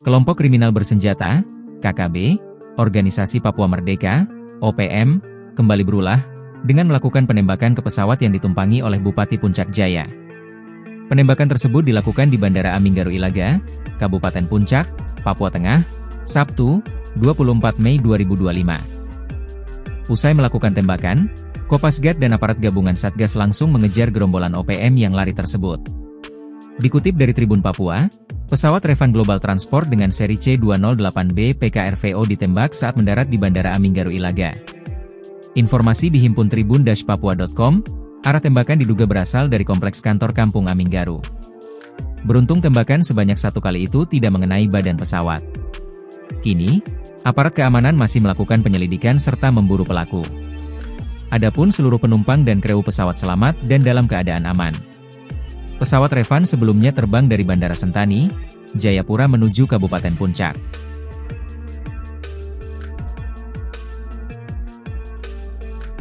Kelompok kriminal bersenjata, KKB, Organisasi Papua Merdeka, OPM, kembali berulah, dengan melakukan penembakan ke pesawat yang ditumpangi oleh Bupati Puncak Jaya. Penembakan tersebut dilakukan di Bandara Aminggaru Ilaga, Kabupaten Puncak, Papua Tengah, Sabtu, 24 Mei 2025. Usai melakukan tembakan, Kopasgat dan aparat gabungan Satgas langsung mengejar gerombolan OPM yang lari tersebut. Dikutip dari Tribun Papua, pesawat Revan Global Transport dengan seri C208B PKRVO ditembak saat mendarat di Bandara Aminggaru Ilaga. Informasi dihimpun tribun-papua.com, arah tembakan diduga berasal dari kompleks kantor Kampung Aminggaru. Beruntung tembakan sebanyak satu kali itu tidak mengenai badan pesawat. Kini, aparat keamanan masih melakukan penyelidikan serta memburu pelaku. Adapun seluruh penumpang dan kru pesawat selamat dan dalam keadaan aman. Pesawat Revan sebelumnya terbang dari Bandara Sentani, Jayapura menuju Kabupaten Puncak.